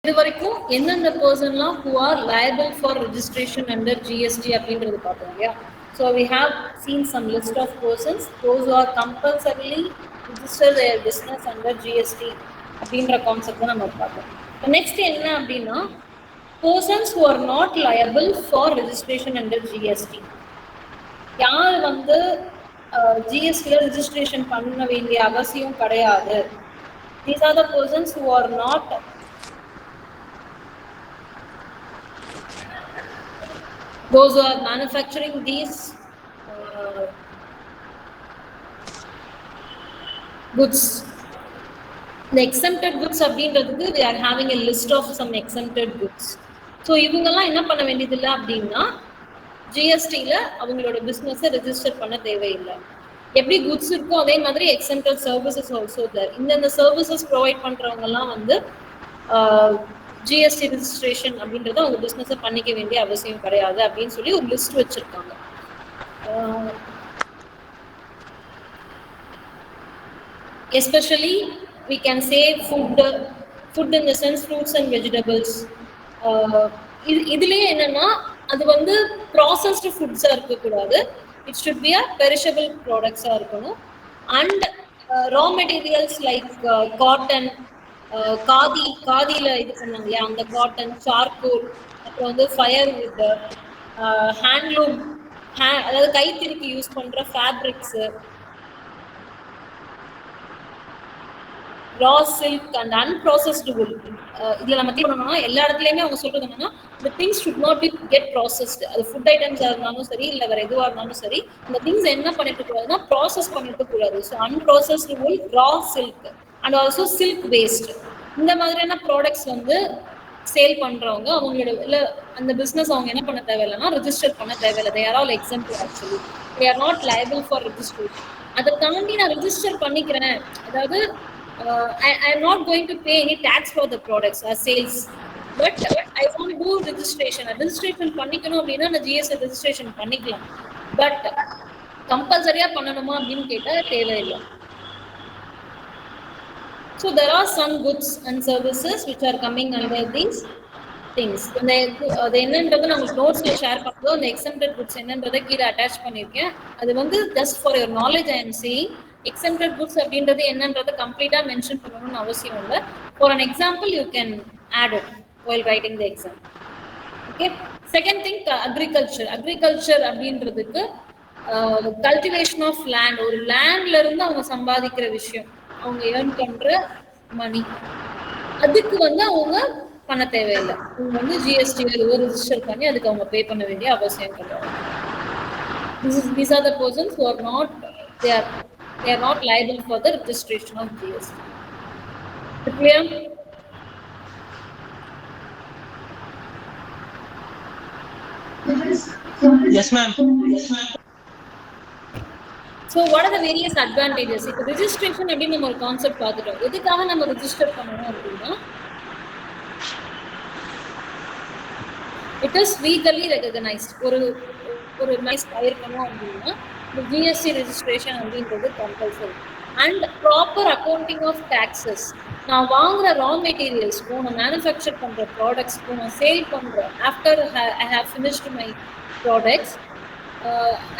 இது வரைக்கும் எந்தெந்த பர்சன்லாம் who are liable for registration under GST அப்படின்றது பார்த்தோம் இல்லையா. So we have seen some list of persons those who are compulsorily register their business under GST அப்படின்ற concept தான் நம்ம பார்த்தோம். நெக்ஸ்ட் என்ன அப்படின்னா persons who are not liable for registration under GST. யார் வந்து ஜிஎஸ்டில ரெஜிஸ்ட்ரேஷன் பண்ண வேண்டிய அவசியம் கிடையாது. These are the persons who are not those who are manufacturing these goods. The exempted goods அப்படின்றதுக்கு we are having a list of some exempted goods. So இவங்கெல்லாம் என்ன பண்ண வேண்டியதில்லை அப்படின்னா ஜிஎஸ்டியில் அவங்களோட பிஸ்னஸை ரெஜிஸ்டர் பண்ண தேவையில்லை. எப்படி குட்ஸ் இருக்கோ அதே மாதிரி எக்ஸெம்டட் சர்வீசஸ் ஆல்சோ தேர். இந்தந்த சர்வீசஸ் ப்ரொவைட் பண்ணுறவங்கலாம் வந்து ஜிஎஸ்டி ரெஜிஸ்ட்ரேஷன் அப்படின்றத அவங்க பிஸ்னஸை பண்ணிக்க வேண்டிய அவசியம் கிடையாது அப்படின்னு சொல்லி ஒரு லிஸ்ட் வச்சுருக்காங்க. Especially we can say food in the sense fruits and vegetables. இதுலயே என்னன்னா அது வந்து ப்ராசஸ்டு ஃபுட்ஸாக இருக்கக்கூடாது. It should be a perishable ப்ராடக்ட்ஸாக இருக்கணும். And raw materials like cotton, காதியில் இது பண்ணாங்க இல்லையா அந்த காட்டன், சார்கோல், அப்புறம் வந்து ஃபயர் வுட், ஹேண்ட்லூம், அதாவது கைத்திருக்கி யூஸ் பண்ணுற fabrics, raw silk and unprocessed wool. இதில் நம்ம பண்ணணும்னா எல்லா இடத்துலையுமே அவங்க சொல்றது என்னன்னா the things should not be get processed. அது ஃபுட் ஐட்டம்ஸாக இருந்தாலும் சரி இல்லை வேற எதுவாக இருந்தாலும் சரி இந்த திங்ஸ் என்ன பண்ணிட்டு கூடாதுன்னா ப்ராசஸ் பண்ணிட்டு கூடாது. So unprocessed wool, raw silk and also silk waste இந்த மாதிரியான ப்ராடக்ட்ஸ் வந்து சேல் பண்றவங்க அவங்களோட இல்லை அந்த பிஸ்னஸ் அவங்க என்ன பண்ண தேவையில்லைன்னா ரெஜிஸ்டர் பண்ண தேவையில்லை. they are all exempt actually. they are not liable for registration. அதை தாண்டி நான் ரெஜிஸ்டர் பண்ணிக்கிறேன், அதாவது I am not going to pay any tax for the products or sales, but I want to do registration. Registration பண்ணிக்கணும் அப்படின்னா நான் GST registration பண்ணிக்கலாம். But கம்பல்சரியா பண்ணணுமா அப்படின்னு கேட்டால் தேவையில்லை. So there are some goods and services which are coming under these things. அது என்னன்றது நான் உங்களுக்கு நோட்ஸ்ல ஷேர் பண்ணுறோம். அந்த எக்ஸம்டட் குட்ஸ் என்னன்றதை கீழே அட்டாச் பண்ணியிருக்கேன். அது வந்து just for your knowledge I am saying. Exempted goods அப்படின்றது என்னன்றதை கம்ப்ளீட்டாக மென்ஷன் பண்ணணும்னு அவசியம் இல்லை. For an example you can add it while writing the exam. Okay. Second thing agriculture அப்படின்றதுக்கு கல்டிவேஷன் ஆஃப் லேண்ட், ஒரு லேண்ட்ல இருந்து அவங்க சம்பாதிக்கிற விஷயம், அவங்க ஏர்ன் பண்ற மணி, அதுக்கு வந்து அவங்க பண்ண தேவையில்லை. அவங்க வந்து ஜிஎஸ்டி ரெஜிஸ்டர் பண்ணி அதுக்கு அவங்க பே பண்ண வேண்டிய அவசியம் கிடையாது. These are the persons who are not they are not liable for the registration of GST. Clear? Yes ma'am. So what are the various advantages? இப்போ registration அப்படின்னு நம்ம ஒரு கான்செப்ட் பார்த்துட்டோம். எதுக்காக நம்ம ரெஜிஸ்டர் பண்ணணும் அப்படின்னா it is legally recognized. ஒரு நைஸ் இருக்கணும் அப்படின்னா இந்த ஜிஎஸ்டி ரெஜிஸ்ட்ரேஷன் அப்படின்றது compulsory. And proper accounting of taxes. நான் வாங்குற ரா மெட்டீரியல்ஸ்க்கும் நான் மேனுஃபேக்சர் பண்ணுற ப்ராடக்ட்ஸ்க்கும் நான் சேல் பண்ணுறேன். After I have finished my products,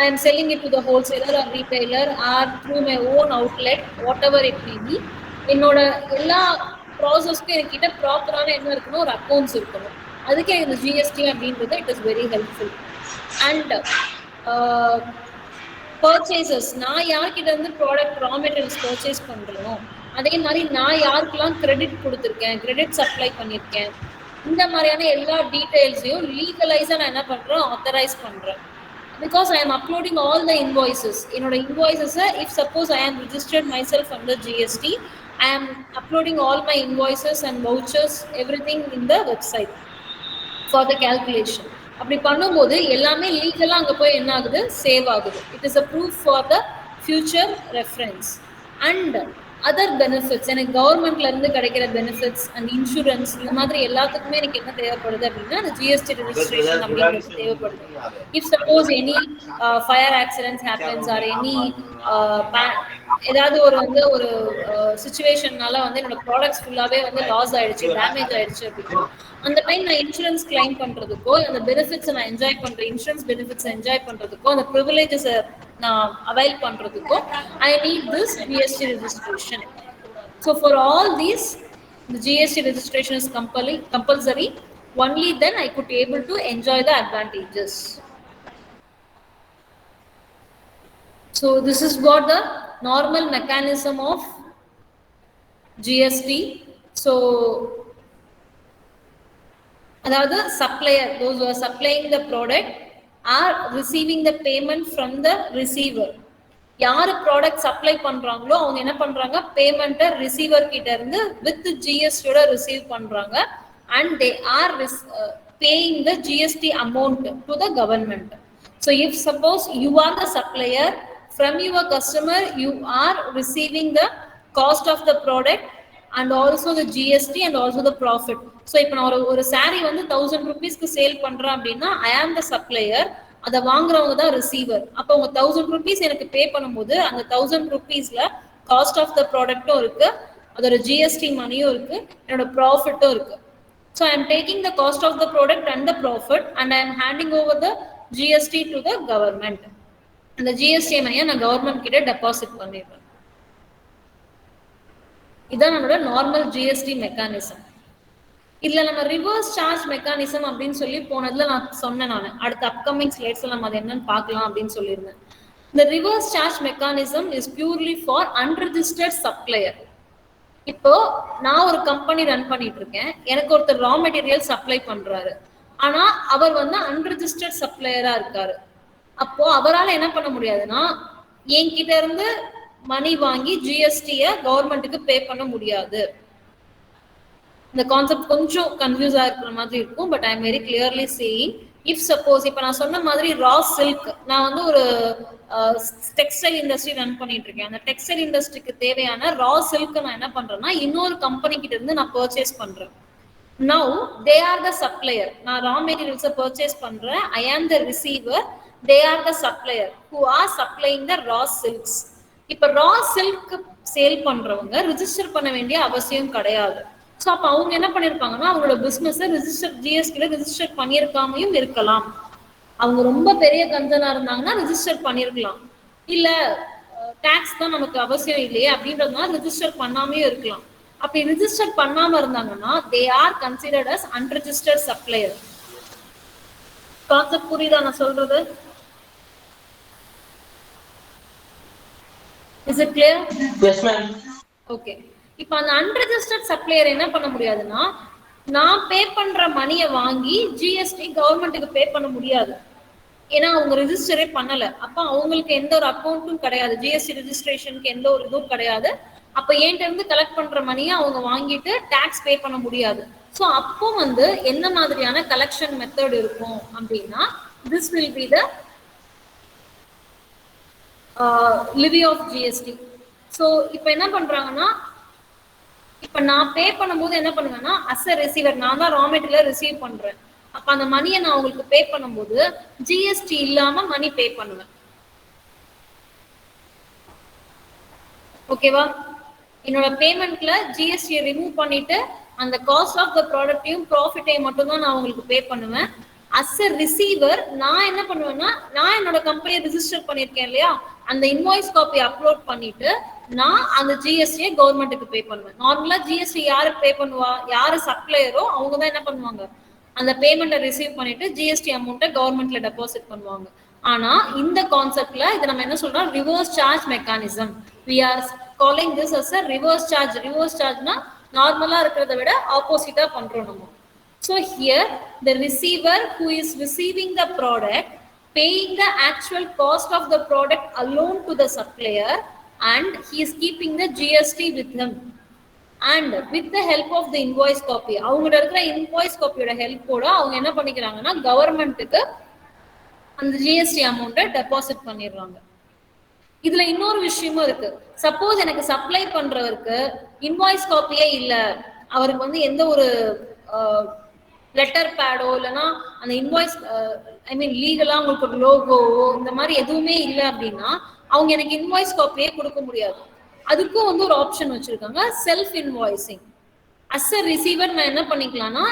I am selling it to the wholesaler or retailer or through my own outlet, whatever it may be. என்னோட எல்லா ப்ராசஸ்க்கும் என்கிட்ட ப்ராப்பரான என்ன இருக்கணும், ஒரு அக்கௌண்ட்ஸ் இருக்கணும். அதுக்கே இந்த ஜிஎஸ்டி அப்படின்றது it is very helpful. And purchases, நான் யார்கிட்ட இருந்து ப்ராடக்ட் ரா மெட்டீரியல்ஸ் பர்ச்சேஸ் பண்ணுறனோ அதே மாதிரி நான் யாருக்கெல்லாம் கிரெடிட் கொடுத்துருக்கேன், கிரெடிட் சப்ளை பண்ணியிருக்கேன், இந்த மாதிரியான எல்லா டீட்டெயில்ஸையும் லீகலைஸாக நான் என்ன பண்ணுறேன், ஆத்தரைஸ் பண்ணுறேன். Because I am uploading all the invoices. என்னோட இன்வாய்ஸஸை if suppose I am registered myself under GST, I am uploading all my invoices and vouchers everything in the website for the calculation. அப்படி பண்ணும்போது எல்லாமே லீகலாக அங்கே போய் என்ன ஆகுது, சேவ் ஆகுது. It is a proof for the future reference. And other benefits, எனக்கு கவர்மெண்ட்லேருந்து கிடைக்கிற பெனிஃபிட்ஸ் அண்ட் இன்சூரன்ஸ், இந்த மாதிரி எல்லாத்துக்குமே எனக்கு என்ன தேவைப்படுது அப்படின்னா அந்த ஜிஎஸ்டி ரெஜிஸ்ட்ரேஷன் அப்படின்றது தேவைப்படுது. If suppose any fire accidents happens or any ஏதாவது ஒரு சிச்சுவேஷன்னால என்னோட ப்ராடக்ட்ஸ் ஃபுல்லாவே லாஸ் ஆயிடுச்சு, டேமேஜ் ஆயிடுச்சு அப்படின்னா அந்த டைம் நான் இன்சூரன்ஸ் கிளைம் பண்றதுக்கோ அந்த பெனிஃபிட்ஸ் நான் என்ஜாய் பண்றேன், இன்சூரன்ஸ் பெனிஃபிட்ஸ் என்ஜாய் பண்றதுக்கோ அந்த ப்ரிவிலேஜஸ் நான் அவைல் பண்றதுக்கோ I need this GST registration. So for all these, the GST registration is compulsory. Only then I could be able to enjoy the advantages. So this is what the normal mechanism of GST. So another supplier, those who are supplying the product are receiving the payment from the receiver. யாரு product supply பண்றாங்களோ அவங்க என்ன பண்றாங்க, பேமெண்ட்டை receiver கிட்ட இருந்து with ஜிஎஸ்டியோட receive பண்றாங்க and they are paying the GST amount to the government. So if suppose you are the supplier, from your customer you are receiving the cost of the product and also the GST and also the profit. So இப்போ நான் ஒரு sari 1000 rupeesக்கு sale பண்றேன் அப்படின்னா ஐ am the supplier, அதை வாங்குறவங்க தான் receiver. அப்போ அவங்க 1000 rupees எனக்கு பே பண்ணும்போது அந்த 1000 rupeesல காஸ்ட் ஆஃப் த ப்ராடக்டும் இருக்கு, அதோட ஜிஎஸ்டி மணியும் இருக்கு, என்னோட ப்ராஃபிட்டும் இருக்கு. So I am taking the cost of the product and the profit and I am handing over the GST to the government. அந்த ஜிஎஸ்டி மணியை நான் கவர்மெண்ட் கிட்ட டெபாசிட் பண்ணிடுறேன். இதான் நம்மளோட நார்மல் ஜிஎஸ்டி மெக்கானிசம். இதுல நம்ம ரிவர்ஸ் சார்ஜ் மெக்கானிசம் அப்படின்னு சொல்லி போனதுல நான் சொன்னேன், நான் அடுத்த அப்கமிங் ஸ்லைட்ஸ்ல நம்ம அதை என்னன்னு பார்க்கலாம் அப்படின்னு சொல்லியிருந்தேன். இந்த reverse charge mechanism is purely for unregistered supplier. இப்போ நான் ஒரு கம்பெனி ரன் பண்ணிட்டு இருக்கேன், எனக்கு ஒருத்தர் ரா மெட்டீரியல் சப்ளை பண்றாரு, ஆனா அவர் அன்ரிஜிஸ்டர்ட் சப்ளையரா இருக்காரு. அப்போ அவரால் என்ன பண்ண முடியாதுன்னா என்கிட்ட இருந்து மணி வாங்கி ஜிஎஸ்டிய கவர்மெண்ட்டுக்கு பே பண்ண முடியாது. இந்த கான்செப்ட் கொஞ்சம் கன்ஃபியூஸா இருக்கிற மாதிரி இருக்கும், but I am very clearly saying if suppose இப்போ நான் சொன்ன மாதிரி ரா சில்க், நான் ஒரு டெக்ஸ்டைல் இண்டஸ்ட்ரி ரன் பண்ணிட்டு இருக்கேன், அந்த டெக்ஸ்டைல் இண்டஸ்ட்ரிக்கு தேவையான ரா சில்க் நான் என்ன பண்றேன்னா இன்னொரு கம்பெனி கிட்ட இருந்து நான் பர்ச்சேஸ் பண்றேன். Now they are the supplier, நான் ரா மெட்டீரியல்ஸை பர்ச்சேஸ் பண்றேன், I am the receiver, they are the supplier who are supplying the raw silks. இப்போ ரா சில்க் சேல் பண்றவங்க ரிஜிஸ்டர் பண்ண வேண்டிய அவசியம் கிடையாது. ஸோ அப்போ அவங்க என்ன பண்ணியிருப்பாங்கன்னா அவங்களோட பிஸ்னஸை ஜிஎஸ்டியில் ரிஜிஸ்டர் பண்ணியிருக்காமையும் இருக்கலாம். அவங்க ரொம்ப பெரிய கஞ்சனா இருந்தாங்கன்னா ரிஜிஸ்டர் பண்ணியிருக்கலாம், இல்லை டேக்ஸ் தான் நமக்கு அவசியம் இல்லையே அப்படின்றதுனால ரிஜிஸ்டர் பண்ணாமையும் இருக்கலாம். அப்படி ரிஜிஸ்டர் பண்ணாமல் இருந்தாங்கன்னா they are considered as unregistered supplier. Concept புரியுதா நான் சொல்றது? Is it clear? Yes ma'am. Okay. இப்போ அந்த அன்ரிஜிஸ்டர்ட் சப்ளையர் என்ன பண்ண முடியாதுன்னா நான் பே பண்ற மணியை வாங்கி ஜிஎஸ்டி கவர்மெண்ட்டுக்கு பே பண்ண முடியாது, ஏன்னா அவங்க ரிஜிஸ்டரே பண்ணல. அப்போ அவங்களுக்கு எந்த ஒரு அக்கௌண்ட்டும் கிடையாது, ஜிஎஸ்டி ரிஜிஸ்ட்ரேஷனுக்கு எந்த ஒரு இதுவும் கிடையாது. அப்போ என்கிட்ட இருந்து கலெக்ட் பண்ற மணியை அவங்க வாங்கிட்டு டாக்ஸ் பே பண்ண முடியாது. ஸோ அப்போ என்ன மாதிரியான கலெக்ஷன் மெத்தட் இருக்கும் அப்படின்னா this will be the levy of GST. So இப்போ என்ன பண்றாங்கன்னா இப்போ நான் பே பண்ணும்போது என்ன பண்ணுவேன்னா அஸ் அ ரிசீவர், நான் தான் ரா மெட்டீரியல் ரிசீவ் பண்றேன். அப்போ அந்த மணியை நான் உங்களுக்கு பே பண்ணும்போது ஜிஎஸ்டி இல்லாம மணி பே பண்ணுவேன். ஓகேவா? என்னோட பேமெண்ட்ல ஜிஎஸ்டியை ரிமூவ் பண்ணிட்டு அந்த காஸ்ட் ஆஃப் த ப்ராடக்டையும் ப்ராஃபிட்டையும் மட்டும் தான் நான் உங்களுக்கு பே பண்ணுவேன். அஸ் அ ரிசீவர் நான் என்ன பண்ணுவேன்னா நான் என்னோட கம்பெனியை ரிஜிஸ்டர் பண்ணியிருக்கேன் இல்லையா, அந்த இன்வாய்ஸ் காப்பி அப்லோட் பண்ணிட்டு நான் அந்த ஜிஎஸ்டியை கவர்மெண்ட்டுக்கு பே பண்ணுவேன். நார்மலா ஜிஎஸ்டி யாரு பே பண்ணுவா, யாரு சப்ளையரோ அவங்க தான் என்ன பண்ணுவாங்க அந்த பேமெண்ட்டை ரிசீவ் பண்ணிட்டு ஜிஎஸ்டி அமௌண்ட்டை கவர்மெண்ட்ல டெபாசிட் பண்ணுவாங்க. ஆனா இந்த கான்செப்ட்ல இது நம்ம என்ன சொல்றோம், reverse charge mechanism. we are calling this as a reverse charge. reverse charge na நார்மலா இருக்கிறத விட ஆப்போசிட்டா பண்றோம் நம்ம. So here the receiver who is receiving the product paying the actual cost of the product alone to the supplier and he is keeping the GST with him and with the help of the invoice copy. அவங்கட இருக்கிற invoice copyயோட ஹெல்ப்போட அவங்க என்ன பண்ணிக்கிறாங்கன்னா கவர்மெண்ட்டுக்கு அந்த GST அமௌண்ட்டை deposit பண்ணிடுறாங்க. இதுல இன்னொரு விஷயமும் இருக்கு. சப்போஸ் எனக்கு சப்ளை பண்றவருக்கு இன்வாய்ஸ் காப்பியே இல்ல, அவருக்கு எந்த ஒரு லெட்டர் பேடோ இல்லைன்னா அந்த இன்வாய்ஸ் ஐ மீன் லீகலா உங்களுக்கு ஒரு லோகோவோ இந்த மாதிரி எதுவுமே இல்லை அப்படின்னா அவங்க எனக்கு இன்வாய்ஸ் காப்பியே கொடுக்க முடியாது. அதுக்கும் வந்து ஒரு ஆப்ஷன் வச்சிருக்காங்க, self invoicing. As a receiver நான் என்ன பண்ணிக்கலாம்னா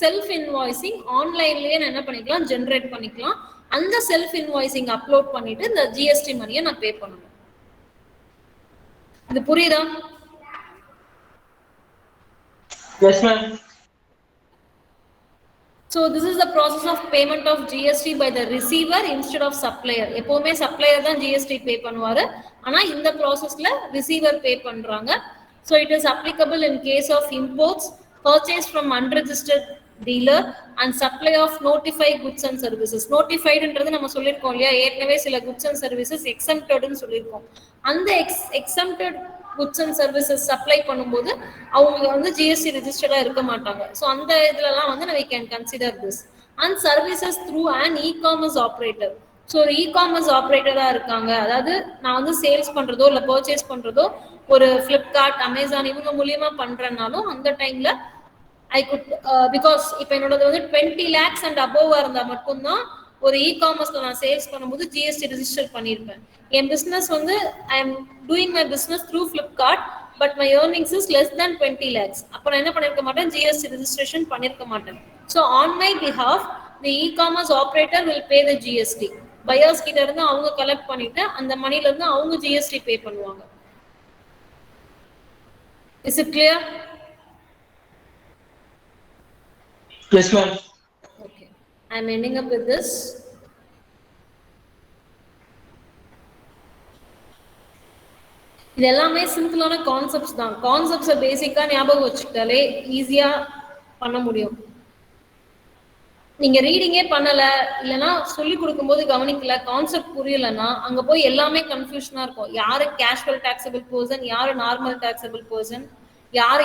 செல்ஃப் இன்வாய்சிங் ஆன்லைன்லயே நான் என்ன பண்ணிக்கலாம் ஜென்ரேட் பண்ணிக்கலாம். அந்த செல்ஃப் இன்வாய்சிங் அப்லோட் பண்ணிட்டு இந்த ஜிஎஸ்டி மணியை நான் பே பண்ணணும். இது புரியுதா? Yes, ma'am. So this is the process of payment of GST by the receiver instead of supplier. எப்பவுமே supplier தான் GST pay பண்ணுவாரு, ஆனா இந்த ப்ராசஸ்ல receiver pay பண்றாங்க. So it is applicable in case of imports purchased from unregistered dealer and supply of notified goods and services. Notified ன்றது நம்ம சொல்லிருக்கோம் இல்லையா, ஏற்கனவே சில goods and services exempted ன்னு சொல்லிருக்கோம். அந்த exempted goods and services supply பண்ணும்போது அவங்க வந்து ஜிஎஸ்டி ரெஜிஸ்டர்டா இருக்க மாட்டாங்க. ஸோ அந்த இதுலலாம் வந்து we can consider this. And services through an e-commerce operator. So ஒரு இ-காமர்ஸ் ஆப்ரேட்டரா இருக்காங்க, அதாவது நான் வந்து சேல்ஸ் பண்றதோ இல்லை பர்ச்சேஸ் பண்றதோ ஒரு ஃப்ளிப்கார்ட் அமேசான் இவங்க மூலியமா பண்றேன்னாலும் அந்த டைம்ல ஐ குட் பிகாஸ் இப்போ என்னோடது வந்து 20 lakhs அண்ட் அபோவா இருந்தா மட்டும்தான் ஒரு இ-காமர்ஸ்ல நான் சேல்ஸ் பண்ணும்போது ஜிஎஸ்டி ரெஜிஸ்டர் பண்ணியிருப்பேன். என் பிசினஸ் வந்து I am doing my business through Flipkart, but my earnings is less than 20 lakhs. அப்போ நான் என்ன பண்ணிருக்க மாட்டேன், ஜிஎஸ்டி ரெஜிஸ்ட்ரேஷன் பண்ணிருக்க மாட்டேன். So on my behalf the e-commerce operator will pay the GST. Buyers கிட்ட இருந்து அவங்க கலெக்ட் பண்ணிட்டு அந்த மணில இருந்து அவங்க ஜிஎஸ்டி பே பண்ணுவாங்க. Is it clear? Yes, ma'am. Okay, I am ending up with this. இது எல்லாமே சிம்பிளான கான்செப்ட்ஸ் தான். கான்செப்ட்ஸை பேசிக்கா ஞாபகம் வச்சுக்கிட்டாலே ஈஸியா பண்ண முடியும். நீங்க ரீடிங்கே பண்ணல, இல்லைன்னா சொல்லி கொடுக்கும்போது கவனிக்கல, கான்செப்ட் புரியலன்னா அங்க போய் எல்லாமே கன்ஃபியூஷனா இருக்கும். யாரு கேஷுவல் டாக்ஸபிள் பர்சன், யாரு நார்மல் டாக்ஸபிள் பர்சன், யாரு